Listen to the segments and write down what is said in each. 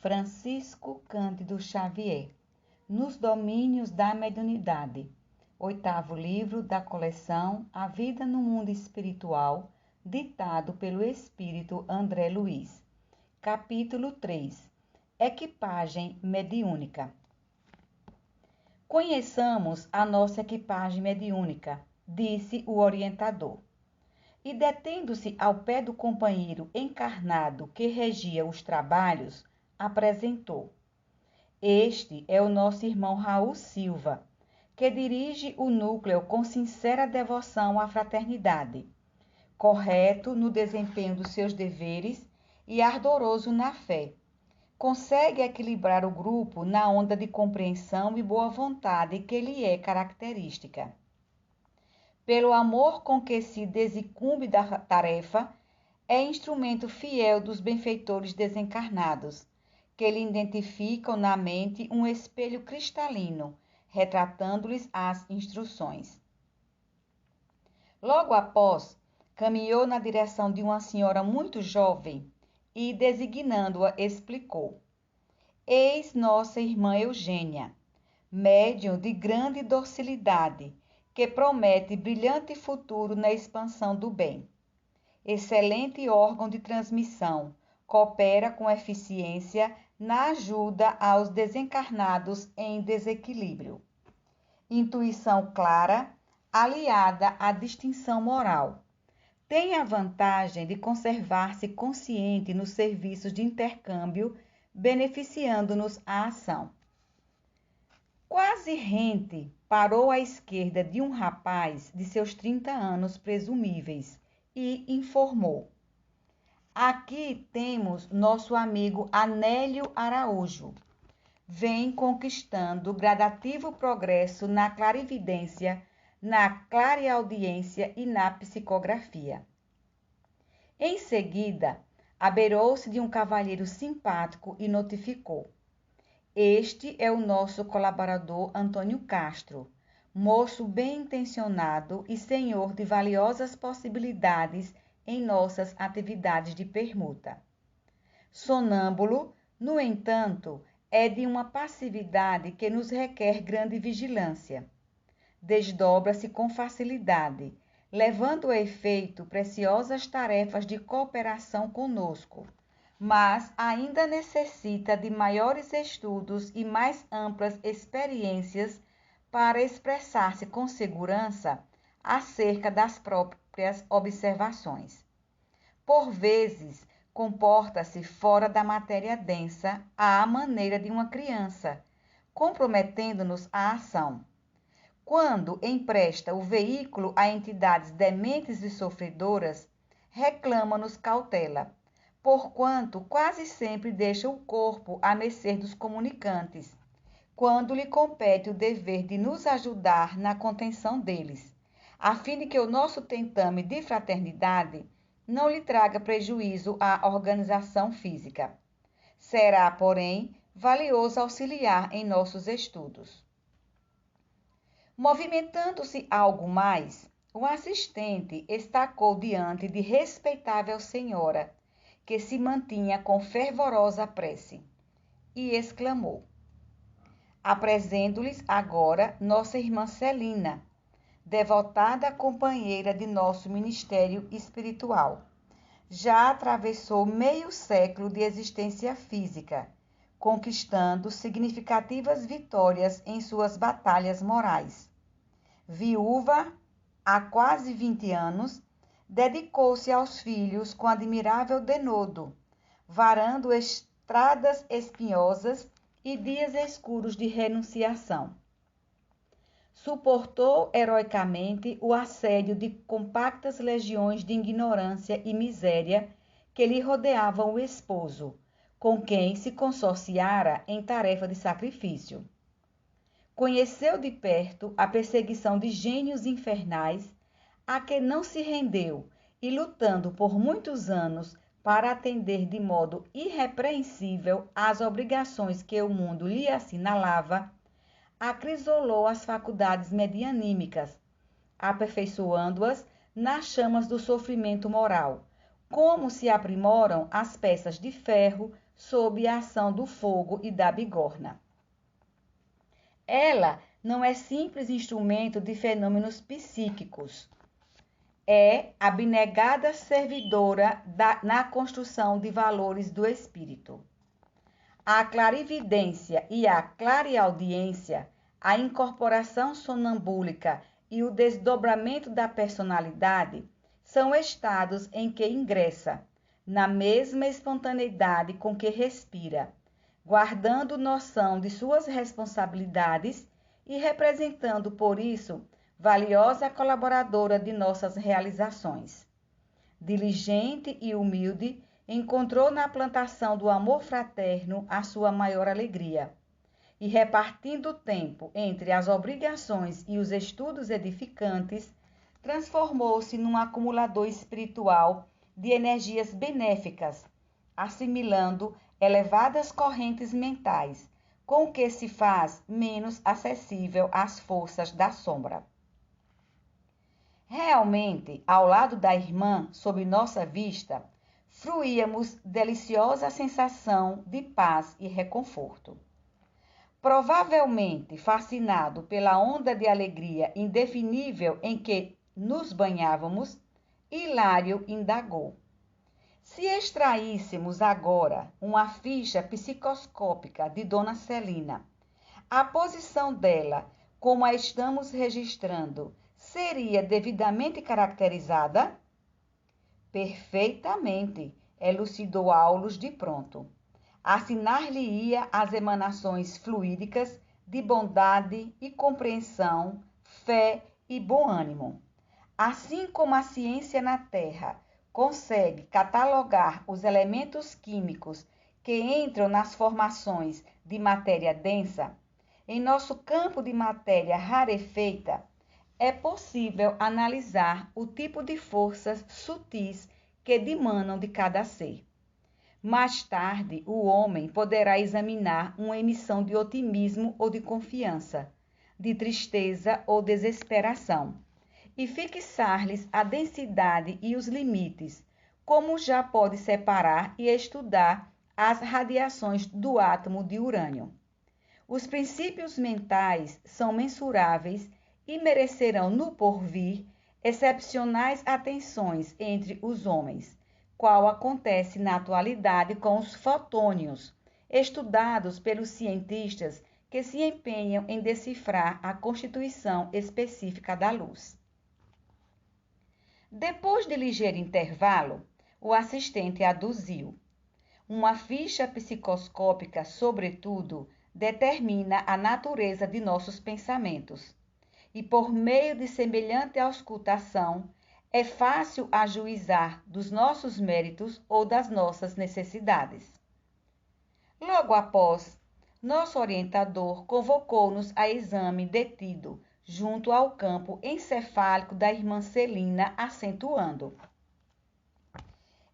Francisco Cândido Xavier, Nos Domínios da Mediunidade, 8º livro da coleção A Vida no Mundo Espiritual, ditado pelo Espírito André Luiz. Capítulo 3. Equipagem mediúnica. Conheçamos a nossa equipagem mediúnica, disse o orientador. E detendo-se ao pé do companheiro encarnado que regia os trabalhos, apresentou. Este é o nosso irmão Raul Silva, que dirige o núcleo com sincera devoção à fraternidade, correto no desempenho dos seus deveres e ardoroso na fé. Consegue equilibrar o grupo na onda de compreensão e boa vontade que lhe é característica. Pelo amor com que se desincumbe da tarefa, é instrumento fiel dos benfeitores desencarnados, que lhe identificam na mente um espelho cristalino, retratando-lhes as instruções. Logo após, caminhou na direção de uma senhora muito jovem e, designando-a, explicou. Eis nossa irmã Eugênia, médium de grande docilidade, que promete brilhante futuro na expansão do bem. Excelente órgão de transmissão, coopera com eficiência na ajuda aos desencarnados em desequilíbrio. Intuição clara, aliada à distinção moral. Tem a vantagem de conservar-se consciente nos serviços de intercâmbio, beneficiando-nos a ação. Quase rente parou à esquerda de um rapaz de seus 30 anos presumíveis e informou. Aqui temos nosso amigo Anélio Araújo. Vem conquistando gradativo progresso na clarividência, na clareaudiência e na psicografia. Em seguida, abeirou-se de um cavalheiro simpático e notificou. Este é o nosso colaborador Antônio Castro, moço bem-intencionado e senhor de valiosas possibilidades em nossas atividades de permuta. Sonâmbulo, no entanto, é de uma passividade que nos requer grande vigilância. Desdobra-se com facilidade, levando a efeito preciosas tarefas de cooperação conosco, mas ainda necessita de maiores estudos e mais amplas experiências para expressar-se com segurança acerca das próprias observações. Por vezes, comporta-se fora da matéria densa à maneira de uma criança, comprometendo-nos à ação. Quando empresta o veículo a entidades dementes e sofredoras, reclama-nos cautela, porquanto quase sempre deixa o corpo à mercê dos comunicantes, quando lhe compete o dever de nos ajudar na contenção deles, a fim de que o nosso tentame de fraternidade não lhe traga prejuízo à organização física. Será, porém, valioso auxiliar em nossos estudos. Movimentando-se algo mais, o assistente estacou diante de respeitável senhora, que se mantinha com fervorosa prece, e exclamou. Apresento-lhes agora nossa irmã Celina, devotada companheira de nosso ministério espiritual. Já atravessou meio século de existência física, conquistando significativas vitórias em suas batalhas morais. Viúva há quase 20 anos, dedicou-se aos filhos com admirável denodo, varando estradas espinhosas e dias escuros de renunciação. Suportou heroicamente o assédio de compactas legiões de ignorância e miséria que lhe rodeavam o esposo, com quem se consorciara em tarefa de sacrifício. Conheceu de perto a perseguição de gênios infernais, a que não se rendeu e, lutando por muitos anos para atender de modo irrepreensível às obrigações que o mundo lhe assinalava, acrisolou as faculdades medianímicas, aperfeiçoando-as nas chamas do sofrimento moral, como se aprimoram as peças de ferro sob a ação do fogo e da bigorna. Ela não é simples instrumento de fenômenos psíquicos. É abnegada servidora na construção de valores do espírito. A clarividência e a clareaudiência, a incorporação sonambúlica e o desdobramento da personalidade são estados em que ingressa, na mesma espontaneidade com que respira, guardando noção de suas responsabilidades e representando, por isso, valiosa colaboradora de nossas realizações. Diligente e humilde, encontrou na plantação do amor fraterno a sua maior alegria. E repartindo o tempo entre as obrigações e os estudos edificantes, transformou-se num acumulador espiritual de energias benéficas, assimilando elevadas correntes mentais, com o que se faz menos acessível às forças da sombra. Realmente, ao lado da irmã, sob nossa vista, fruíamos deliciosa sensação de paz e reconforto. Provavelmente fascinado pela onda de alegria indefinível em que nos banhávamos, Hilário indagou: se extraíssemos agora uma ficha psicoscópica de Dona Celina, a posição dela, como a estamos registrando, seria devidamente caracterizada? Perfeitamente, elucidou Aulus de pronto. Assinar-lhe-ia as emanações fluídicas de bondade e compreensão, fé e bom ânimo. Assim como a ciência na Terra consegue catalogar os elementos químicos que entram nas formações de matéria densa, em nosso campo de matéria rarefeita, é possível analisar o tipo de forças sutis que dimanam de cada ser. Mais tarde, o homem poderá examinar uma emissão de otimismo ou de confiança, de tristeza ou desesperação, e fixar-lhes a densidade e os limites, como já pode separar e estudar as radiações do átomo de urânio. Os princípios mentais são mensuráveis e merecerão no porvir excepcionais atenções entre os homens, qual acontece na atualidade com os fotônios, estudados pelos cientistas que se empenham em decifrar a constituição específica da luz. Depois de ligeiro intervalo, o assistente aduziu: uma ficha psicoscópica, sobretudo, determina a natureza de nossos pensamentos. E por meio de semelhante auscultação, é fácil ajuizar dos nossos méritos ou das nossas necessidades. Logo após, nosso orientador convocou-nos a exame detido junto ao campo encefálico da irmã Celina, acentuando: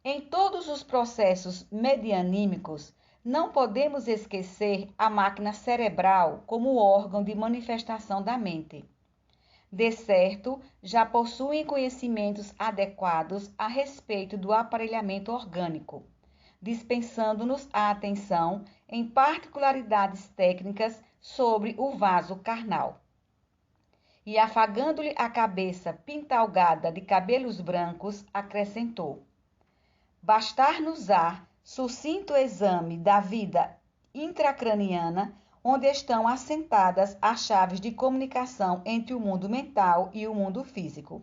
em todos os processos medianímicos, não podemos esquecer a máquina cerebral como órgão de manifestação da mente. De certo, já possuem conhecimentos adequados a respeito do aparelhamento orgânico, dispensando-nos a atenção em particularidades técnicas sobre o vaso carnal. E afagando-lhe a cabeça pintalgada de cabelos brancos, acrescentou: bastar-nos-á sucinto exame da vida intracraniana, onde estão assentadas as chaves de comunicação entre o mundo mental e o mundo físico.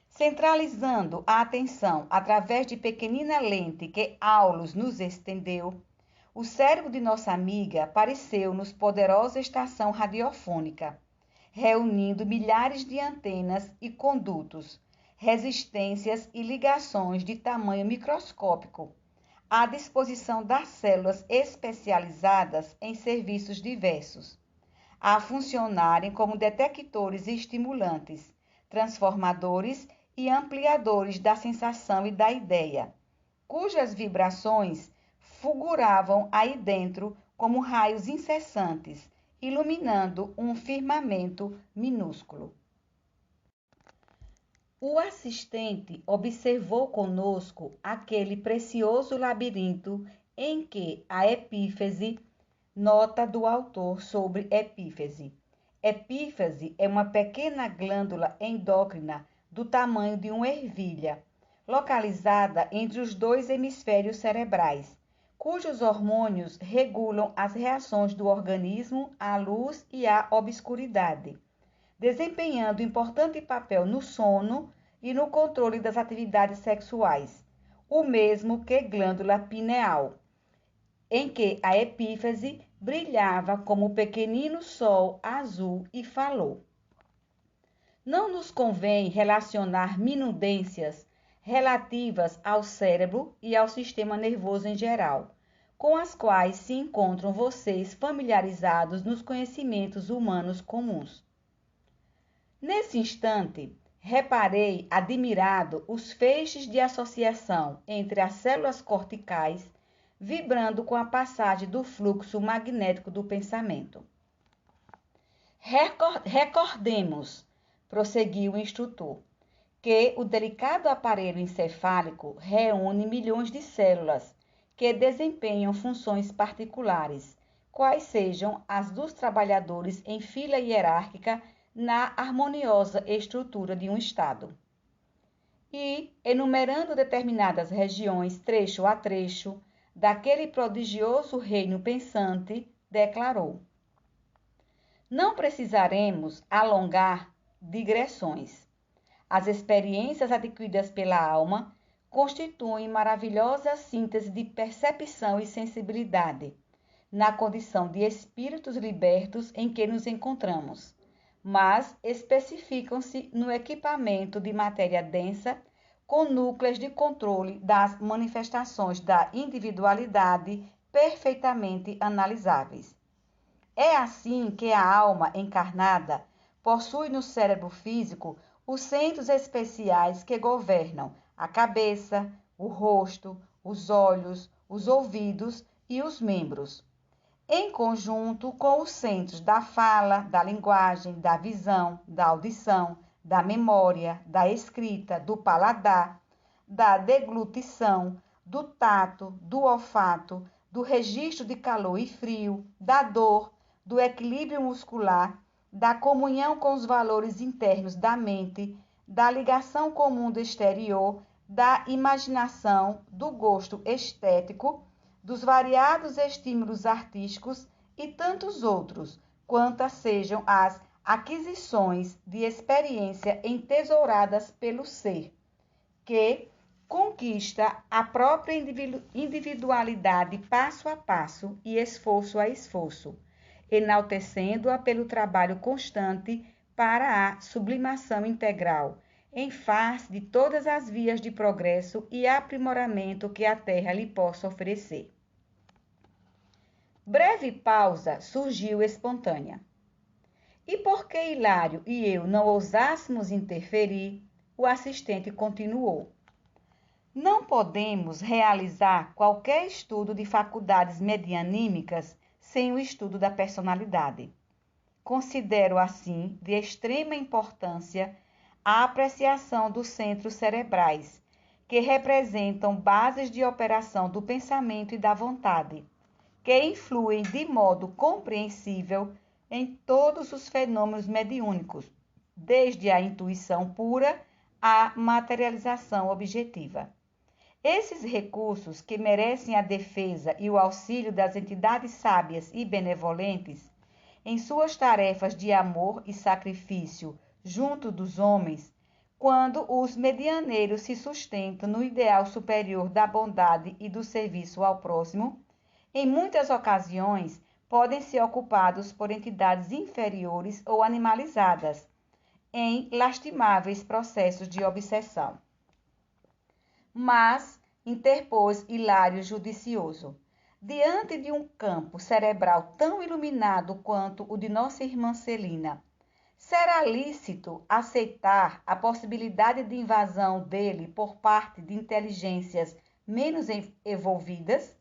Centralizando a atenção através de pequenina lente que Aulus nos estendeu, o cérebro de nossa amiga pareceu-nos poderosa estação radiofônica, reunindo milhares de antenas e condutos, resistências e ligações de tamanho microscópico, à disposição das células especializadas em serviços diversos, a funcionarem como detectores e estimulantes, transformadores e ampliadores da sensação e da ideia, cujas vibrações fulguravam aí dentro como raios incessantes, iluminando um firmamento minúsculo. O assistente observou conosco aquele precioso labirinto em que a epífise, nota do autor sobre epífise. Epífise é uma pequena glândula endócrina do tamanho de uma ervilha, localizada entre os dois hemisférios cerebrais, cujos hormônios regulam as reações do organismo à luz e à obscuridade, desempenhando importante papel no sono e no controle das atividades sexuais, o mesmo que glândula pineal, em que a epífise brilhava como o pequenino sol azul e falou. Não nos convém relacionar minudências relativas ao cérebro e ao sistema nervoso em geral, com as quais se encontram vocês familiarizados nos conhecimentos humanos comuns. Nesse instante, reparei, admirado, os feixes de associação entre as células corticais, vibrando com a passagem do fluxo magnético do pensamento. Recordemos, prosseguiu o instrutor, que o delicado aparelho encefálico reúne milhões de células que desempenham funções particulares, quais sejam as dos trabalhadores em fila hierárquica na harmoniosa estrutura de um Estado. E, enumerando determinadas regiões, trecho a trecho, daquele prodigioso reino pensante, declarou: não precisaremos alongar digressões. As experiências adquiridas pela alma constituem maravilhosa síntese de percepção e sensibilidade, na condição de espíritos libertos em que nos encontramos, mas especificam-se no equipamento de matéria densa com núcleos de controle das manifestações da individualidade perfeitamente analisáveis. É assim que a alma encarnada possui no cérebro físico os centros especiais que governam a cabeça, o rosto, os olhos, os ouvidos e os membros, em conjunto com os centros da fala, da linguagem, da visão, da audição, da memória, da escrita, do paladar, da deglutição, do tato, do olfato, do registro de calor e frio, da dor, do equilíbrio muscular, da comunhão com os valores internos da mente, da ligação com o mundo exterior, da imaginação, do gosto estético, dos variados estímulos artísticos e tantos outros, quantas sejam as aquisições de experiência entesouradas pelo ser, que conquista a própria individualidade passo a passo e esforço a esforço, enaltecendo-a pelo trabalho constante para a sublimação integral, em face de todas as vias de progresso e aprimoramento que a Terra lhe possa oferecer. Breve pausa surgiu espontânea. E porque Hilário e eu não ousássemos interferir, o assistente continuou: não podemos realizar qualquer estudo de faculdades medianímicas sem o estudo da personalidade. Considero, assim, de extrema importância a apreciação dos centros cerebrais, que representam bases de operação do pensamento e da vontade, que influem de modo compreensível em todos os fenômenos mediúnicos, desde a intuição pura à materialização objetiva. Esses recursos, que merecem a defesa e o auxílio das entidades sábias e benevolentes, em suas tarefas de amor e sacrifício junto dos homens, quando os medianeiros se sustentam no ideal superior da bondade e do serviço ao próximo, em muitas ocasiões podem ser ocupados por entidades inferiores ou animalizadas, em lastimáveis processos de obsessão. Mas, interpôs Hilário judicioso, diante de um campo cerebral tão iluminado quanto o de nossa irmã Celina, será lícito aceitar a possibilidade de invasão dele por parte de inteligências menos evolvidas?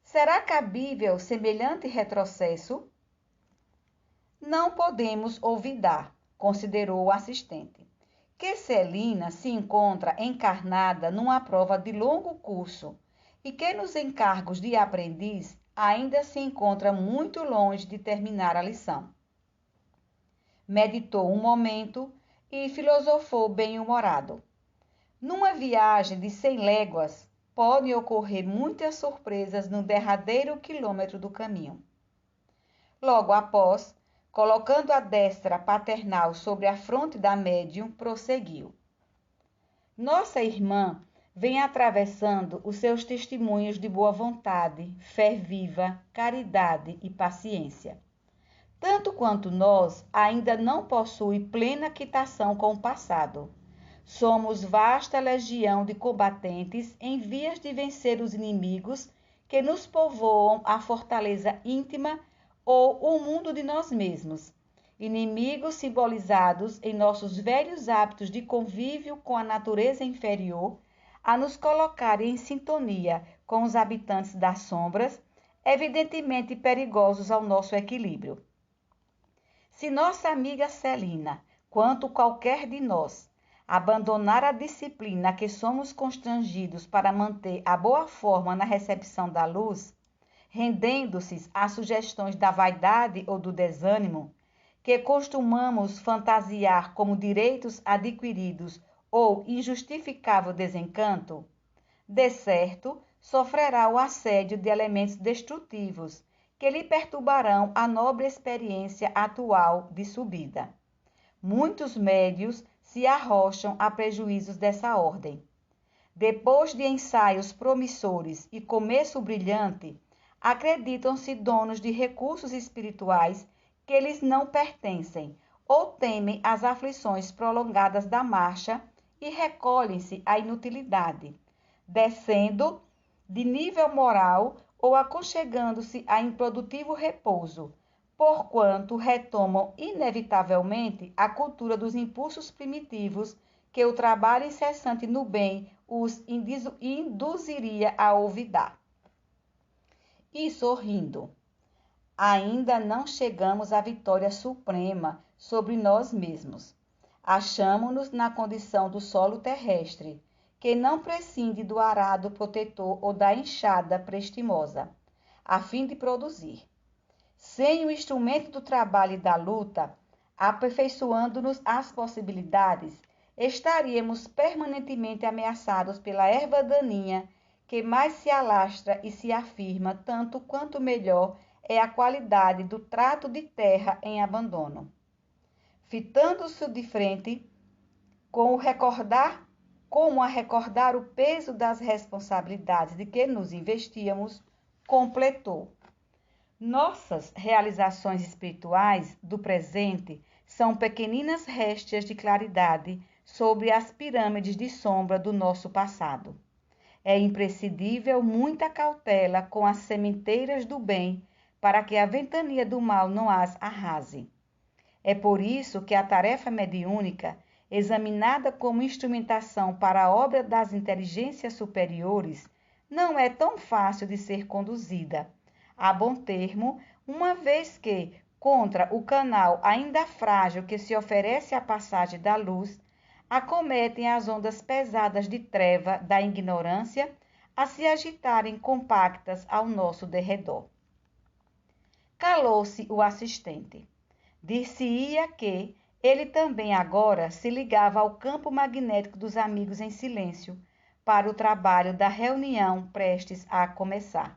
Será cabível semelhante retrocesso? Não podemos olvidar, considerou o assistente, que Celina se encontra encarnada numa prova de longo curso e que nos encargos de aprendiz ainda se encontra muito longe de terminar a lição. Meditou um momento e filosofou bem-humorado. Numa viagem de 100 léguas, podem ocorrer muitas surpresas no derradeiro quilômetro do caminho. Logo após, colocando a destra paternal sobre a fronte da médium, prosseguiu. Nossa irmã vem atravessando os seus testemunhos de boa vontade, fé viva, caridade e paciência. Tanto quanto nós, ainda não possui plena quitação com o passado. Somos vasta legião de combatentes em vias de vencer os inimigos que nos povoam a fortaleza íntima ou o mundo de nós mesmos. Inimigos simbolizados em nossos velhos hábitos de convívio com a natureza inferior, a nos colocar em sintonia com os habitantes das sombras, evidentemente perigosos ao nosso equilíbrio. Se nossa amiga Celina, quanto qualquer de nós, abandonar a disciplina a que somos constrangidos para manter a boa forma na recepção da luz, rendendo-se às sugestões da vaidade ou do desânimo, que costumamos fantasiar como direitos adquiridos ou injustificável desencanto, de certo sofrerá o assédio de elementos destrutivos que lhe perturbarão a nobre experiência atual de subida. Muitos médios se arrocham a prejuízos dessa ordem. Depois de ensaios promissores e começo brilhante, acreditam-se donos de recursos espirituais que lhes não pertencem ou temem as aflições prolongadas da marcha e recolhem-se à inutilidade, descendo de nível moral ou aconchegando-se a improdutivo repouso, porquanto retomam inevitavelmente a cultura dos impulsos primitivos que o trabalho incessante no bem os induziria a olvidar. E sorrindo, ainda não chegamos à vitória suprema sobre nós mesmos. Achamo-nos na condição do solo terrestre, que não prescinde do arado protetor ou da enxada prestimosa, a fim de produzir. Sem o instrumento do trabalho e da luta, aperfeiçoando-nos as possibilidades, estaríamos permanentemente ameaçados pela erva daninha que mais se alastra e se afirma tanto quanto melhor é a qualidade do trato de terra em abandono. Fitando-se de frente, como a recordar o peso das responsabilidades de que nos investíamos, completou. Nossas realizações espirituais do presente são pequeninas réstias de claridade sobre as pirâmides de sombra do nosso passado. É imprescindível muita cautela com as sementeiras do bem para que a ventania do mal não as arrase. É por isso que a tarefa mediúnica, examinada como instrumentação para a obra das inteligências superiores, não é tão fácil de ser conduzida, a bom termo, uma vez que, contra o canal ainda frágil que se oferece à passagem da luz, acometem as ondas pesadas de treva da ignorância a se agitarem compactas ao nosso derredor. Calou-se o assistente. Dir-se-ia que ele também agora se ligava ao campo magnético dos amigos em silêncio para o trabalho da reunião prestes a começar.